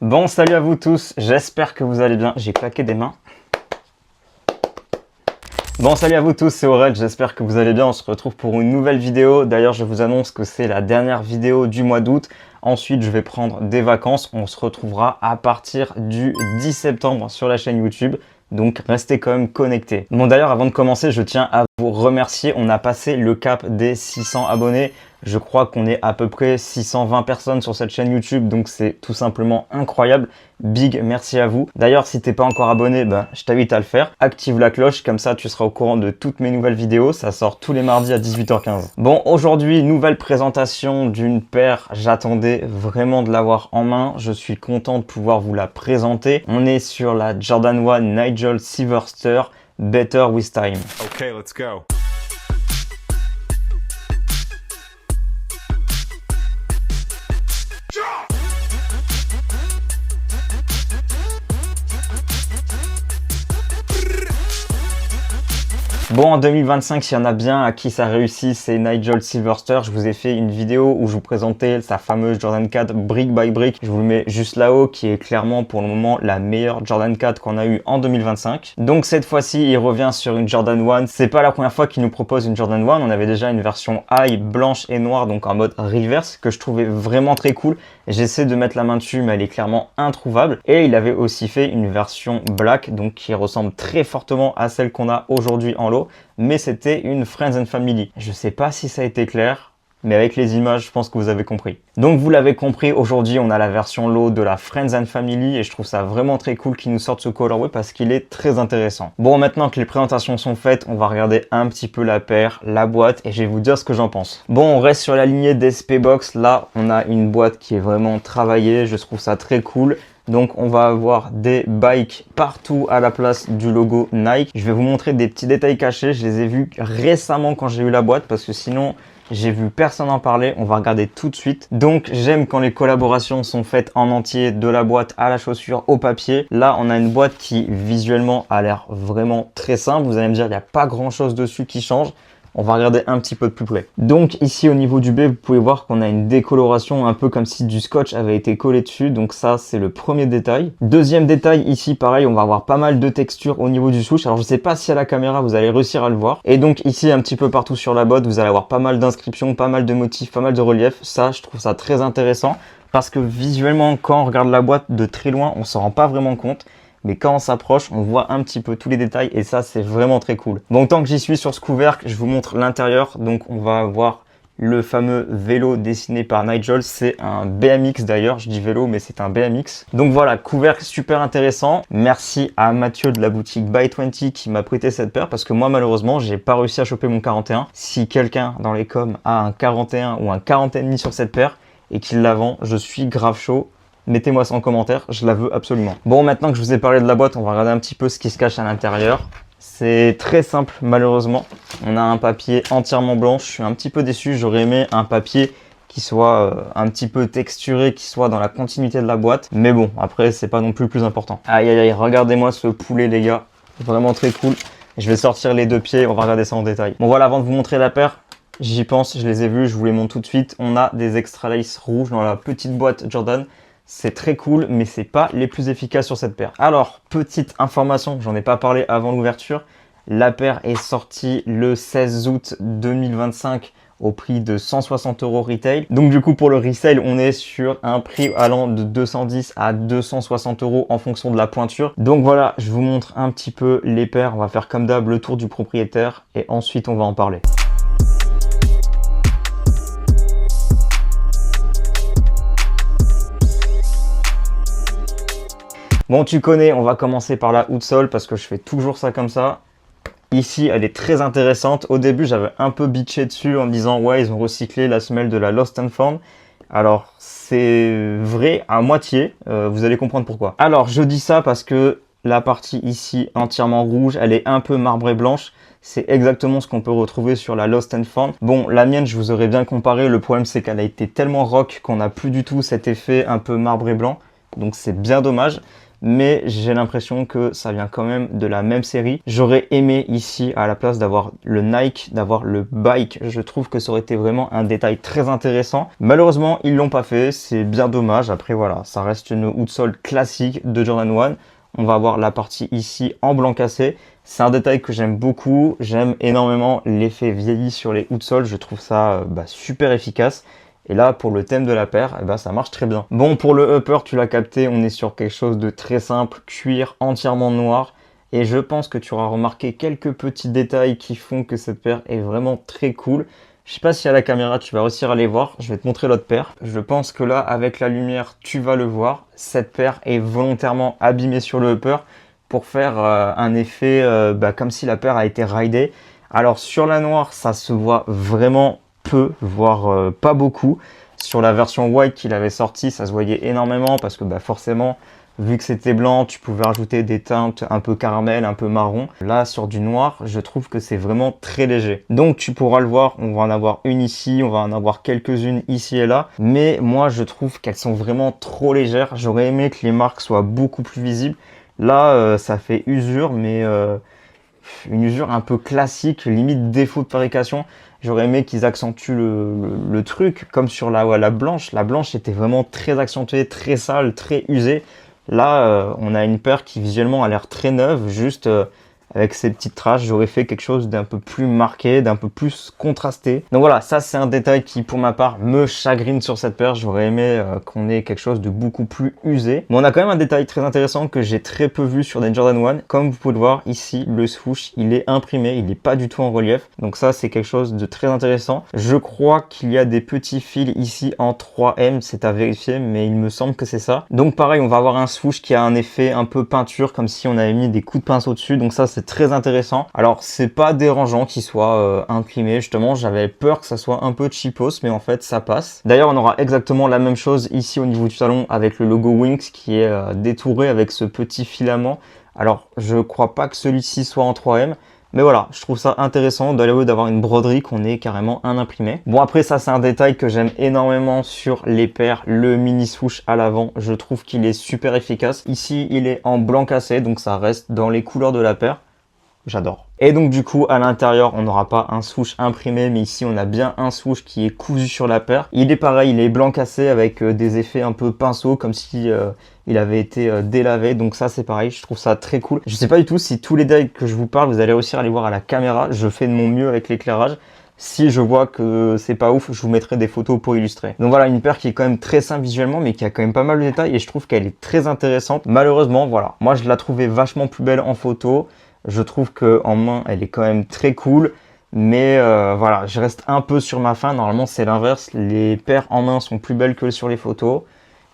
Bon, salut à vous tous, j'espère que vous allez bien. J'ai claqué des mains. Bon, salut à vous tous, c'est Aurel, j'espère que vous allez bien. On se retrouve pour une nouvelle vidéo. D'ailleurs, je vous annonce que c'est la dernière vidéo du mois d'août. Ensuite, je vais prendre des vacances. On se retrouvera à partir du 10 septembre sur la chaîne YouTube. Donc, restez quand même connectés. Bon, d'ailleurs, avant de commencer, je tiens à vous remercier. On a passé le cap des 600 abonnés. Je crois qu'on est à peu près 620 personnes sur cette chaîne YouTube, donc c'est tout simplement incroyable. Big merci à vous. D'ailleurs, si t'es pas encore abonné, je t'invite à le faire. Active la cloche, comme ça tu seras au courant de toutes mes nouvelles vidéos. Ça sort tous les mardis à 18h15. Bon, aujourd'hui, nouvelle présentation d'une paire. J'attendais vraiment de l'avoir en main. Je suis content de pouvoir vous la présenter. On est sur la Jordan 1 Nigel Sylvester Better With Time. Okay, let's go. Bon, en 2025, s'il y en a bien à qui ça réussit, c'est Nigel Sylvester. Je vous ai fait une vidéo où je vous présentais sa fameuse Jordan 4 brick by brick. Je vous le mets juste là-haut, qui est clairement pour le moment la meilleure Jordan 4 qu'on a eu en 2025. Donc cette fois-ci, il revient sur une Jordan 1. C'est pas la première fois qu'il nous propose une Jordan 1. On avait déjà une version high, blanche et noire, donc en mode reverse, que je trouvais vraiment très cool. J'essaie de mettre la main dessus, mais elle est clairement introuvable. Et il avait aussi fait une version black, donc qui ressemble très fortement à celle qu'on a aujourd'hui en lot. Mais c'était une Friends and Family. Je sais pas si ça a été clair, mais avec les images, je pense que vous avez compris. Donc vous l'avez compris, aujourd'hui on a la version low de la Friends and Family et je trouve ça vraiment très cool qu'ils nous sortent ce colorway parce qu'il est très intéressant. Bon, maintenant que les présentations sont faites, on va regarder un petit peu la paire, la boîte et je vais vous dire ce que j'en pense. Bon, on reste sur la lignée d'SP Box. Là, on a une boîte qui est vraiment travaillée, je trouve ça très cool. Donc on va avoir des bikes partout à la place du logo Nike. Je vais vous montrer des petits détails cachés. Je les ai vus récemment quand j'ai eu la boîte parce que sinon j'ai vu personne en parler. On va regarder tout de suite. Donc j'aime quand les collaborations sont faites en entier, de la boîte à la chaussure au papier. Là on a une boîte qui visuellement a l'air vraiment très simple. Vous allez me dire il n'y a pas grand chose dessus qui change. On va regarder un petit peu de plus près. Donc ici au niveau du B, vous pouvez voir qu'on a une décoloration un peu comme si du scotch avait été collé dessus. Donc ça, c'est le premier détail. Deuxième détail, ici pareil, on va avoir pas mal de textures au niveau du souche. Alors je sais pas si à la caméra vous allez réussir à le voir. Et donc ici un petit peu partout sur la boîte, vous allez avoir pas mal d'inscriptions, pas mal de motifs, pas mal de reliefs. Ça, je trouve ça très intéressant parce que visuellement, quand on regarde la boîte de très loin, on s'en rend pas vraiment compte. Mais quand on s'approche, on voit un petit peu tous les détails et ça, c'est vraiment très cool. Donc, tant que j'y suis sur ce couvercle, je vous montre l'intérieur. Donc, on va avoir le fameux vélo dessiné par Nigel. C'est un BMX d'ailleurs. Je dis vélo, mais c'est un BMX. Donc voilà, couvercle super intéressant. Merci à Mathieu de la boutique Buy20 qui m'a prêté cette paire parce que moi, malheureusement, j'ai pas réussi à choper mon 41. Si quelqu'un dans les coms a un 41 ou un 40,5 sur cette paire et qu'il la vend, je suis grave chaud. Mettez-moi ça en commentaire, je la veux absolument. Bon, maintenant que je vous ai parlé de la boîte, on va regarder un petit peu ce qui se cache à l'intérieur. C'est très simple, malheureusement. On a un papier entièrement blanc. Je suis un petit peu déçu. J'aurais aimé un papier qui soit un petit peu texturé, qui soit dans la continuité de la boîte. Mais bon, après, c'est pas non plus le plus important. Aïe, aïe, aïe, regardez-moi ce poulet, les gars. Vraiment très cool. Je vais sortir les deux pieds, on va regarder ça en détail. Bon, voilà, avant de vous montrer la paire, j'y pense, je les ai vus, je vous les montre tout de suite. On a des extra lace rouges dans la petite boîte Jordan. C'est très cool, mais c'est pas les plus efficaces sur cette paire. Alors, petite information, j'en ai pas parlé avant l'ouverture. La paire est sortie le 16 août 2025 au prix de 160 € retail. Donc du coup, pour le resale, on est sur un prix allant de 210 à 260 € en fonction de la pointure. Donc voilà, je vous montre un petit peu les paires. On va faire comme d'hab le tour du propriétaire et ensuite on va en parler. Bon, tu connais, on va commencer par la outsole parce que je fais toujours ça comme ça. Ici, elle est très intéressante. Au début, j'avais un peu bitché dessus en me disant « Ouais, ils ont recyclé la semelle de la Lost and Found ». Alors, c'est vrai à moitié. Vous allez comprendre pourquoi. Alors, je dis ça parce que la partie ici, entièrement rouge, elle est un peu marbrée blanche. C'est exactement ce qu'on peut retrouver sur la Lost and Found. Bon, la mienne, je vous aurais bien comparé. Le problème, c'est qu'elle a été tellement rock qu'on n'a plus du tout cet effet un peu marbré blanc. Donc, c'est bien dommage. mais j'ai l'impression que ça vient quand même de la même série. J'aurais aimé ici, à la place d'avoir le Nike, d'avoir le Bike. Je trouve que ça aurait été vraiment un détail très intéressant. Malheureusement, ils l'ont pas fait, c'est bien dommage. Après voilà, ça reste une outsole classique de Jordan 1. On va avoir la partie ici en blanc cassé. C'est un détail que j'aime beaucoup. J'aime énormément l'effet vieilli sur les outsoles. Je trouve ça super efficace. Et là, pour le thème de la paire, ça marche très bien. Bon, pour le upper, tu l'as capté, on est sur quelque chose de très simple, cuir entièrement noir. Et je pense que tu auras remarqué quelques petits détails qui font que cette paire est vraiment très cool. Je sais pas si à la caméra tu vas réussir à les voir, je vais te montrer l'autre paire. Je pense que là, avec la lumière, tu vas le voir. Cette paire est volontairement abîmée sur le upper pour faire un effet comme si la paire a été ridée. Alors sur la noire, ça se voit vraiment peu, voire pas beaucoup. Sur la version white qu'il avait sorti, ça se voyait énormément parce que forcément, vu que c'était blanc, tu pouvais rajouter des teintes un peu caramel, un peu marron. Là, sur du noir, je trouve que c'est vraiment très léger. Donc, tu pourras le voir, on va en avoir une ici, on va en avoir quelques-unes ici et là. Mais moi, je trouve qu'elles sont vraiment trop légères. J'aurais aimé que les marques soient beaucoup plus visibles. Là, ça fait usure, mais une usure un peu classique, limite défaut de fabrication. J'aurais aimé qu'ils accentuent le truc, comme sur la blanche. La blanche était vraiment très accentuée, très sale, très usée. Là, on a une paire qui visuellement a l'air très neuve, juste avec ces petites traces. J'aurais fait quelque chose d'un peu plus marqué, d'un peu plus contrasté. Donc voilà, ça c'est un détail qui pour ma part me chagrine sur cette paire. J'aurais aimé qu'on ait quelque chose de beaucoup plus usé. Mais on a quand même un détail très intéressant que j'ai très peu vu sur des Jordan 1. Comme vous pouvez le voir ici, le swoosh, il est imprimé, il n'est pas du tout en relief. Donc ça c'est quelque chose de très intéressant. Je crois qu'il y a des petits fils ici en 3M, c'est à vérifier, mais il me semble que c'est ça. Donc pareil, on va avoir un swoosh qui a un effet un peu peinture, comme si on avait mis des coups de pinceau dessus. Donc ça c'est très intéressant. Alors c'est pas dérangeant qu'il soit imprimé, justement j'avais peur que ça soit un peu cheapos, mais en fait ça passe. D'ailleurs on aura exactement la même chose ici au niveau du talon avec le logo Wings qui est détouré avec ce petit filament. Alors je crois pas que celui-ci soit en 3M, mais voilà, je trouve ça intéressant d'avoir une broderie qu'on ait carrément un imprimé. Bon après ça c'est un détail que j'aime énormément sur les paires, le mini swoosh à l'avant, je trouve qu'il est super efficace. Ici il est en blanc cassé, donc ça reste dans les couleurs de la paire. J'adore. Et donc du coup à l'intérieur on n'aura pas un swoosh imprimé, mais ici on a bien un swoosh qui est cousu sur la paire. Il est pareil, il est blanc cassé avec des effets un peu pinceau, comme si il avait été délavé. Donc ça c'est pareil, je trouve ça très cool. Je sais pas du tout si tous les détails que je vous parle vous allez réussir à les voir à la caméra. Je fais de mon mieux avec l'éclairage. Si je vois que c'est pas ouf, je vous mettrai des photos pour illustrer. Donc voilà, une paire qui est quand même très simple visuellement, mais qui a quand même pas mal de détails et je trouve qu'elle est très intéressante. Malheureusement, voilà, moi je la trouvais vachement plus belle en photo. Je trouve qu'en main, elle est quand même très cool. Mais voilà, je reste un peu sur ma faim. Normalement, c'est l'inverse. Les paires en main sont plus belles que sur les photos.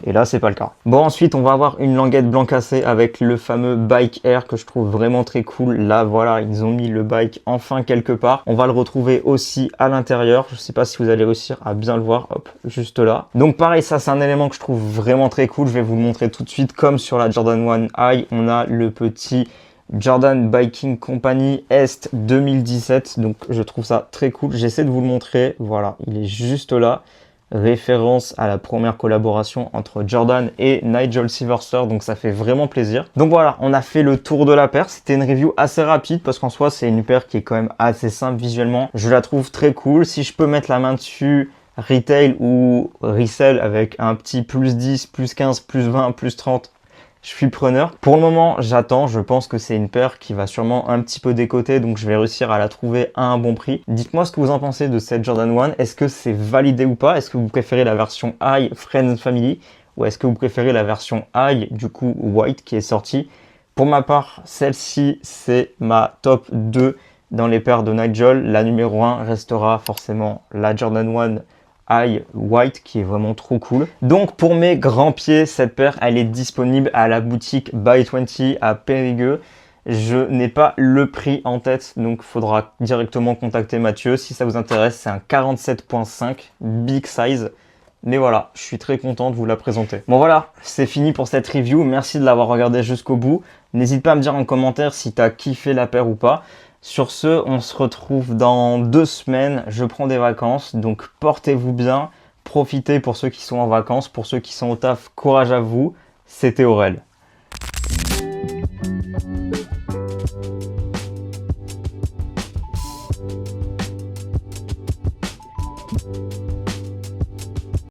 Et là, c'est pas le cas. Bon, ensuite, on va avoir une languette blanc cassé avec le fameux Bike Air que je trouve vraiment très cool. Là, voilà, ils ont mis le bike enfin quelque part. On va le retrouver aussi à l'intérieur. Je sais pas si vous allez réussir à bien le voir. Hop, juste là. Donc pareil, ça, c'est un élément que je trouve vraiment très cool. Je vais vous le montrer tout de suite. Comme sur la Jordan 1 High, on a le petit Jordan Biking Company Est 2017, donc je trouve ça très cool. J'essaie de vous le montrer, voilà, il est juste là. Référence à la première collaboration entre Jordan et Nigel Sylvester, donc ça fait vraiment plaisir. Donc voilà, on a fait le tour de la paire. C'était une review assez rapide parce qu'en soi c'est une paire qui est quand même assez simple visuellement. Je la trouve très cool. Si je peux mettre la main dessus, retail ou resell avec un petit plus 10, plus 15, plus 20, plus 30, je suis preneur. Pour le moment, j'attends. Je pense que c'est une paire qui va sûrement un petit peu décoter, donc je vais réussir à la trouver à un bon prix. Dites-moi ce que vous en pensez de cette Jordan 1. Est-ce que c'est validé ou pas? Est-ce que vous préférez la version High Friends and Family ou est-ce que vous préférez la version High, du coup White, qui est sortie? Pour ma part, celle-ci, c'est ma top 2 dans les paires de Nigel. La numéro 1 restera forcément la Jordan 1 High White qui est vraiment trop cool. Donc pour mes grands pieds, cette paire elle est disponible à la boutique Buy 20 à Périgueux. Je n'ai pas le prix en tête, donc il faudra directement contacter Mathieu. Si ça vous intéresse, c'est un 47.5 big size. Mais voilà, je suis très content de vous la présenter. Bon voilà, c'est fini pour cette review. Merci de l'avoir regardé jusqu'au bout. N'hésite pas à me dire en commentaire si tu as kiffé la paire ou pas. Sur ce, on se retrouve dans 2 semaines. Je prends des vacances, donc portez-vous bien. Profitez pour ceux qui sont en vacances. Pour ceux qui sont au taf, courage à vous. C'était Aurel.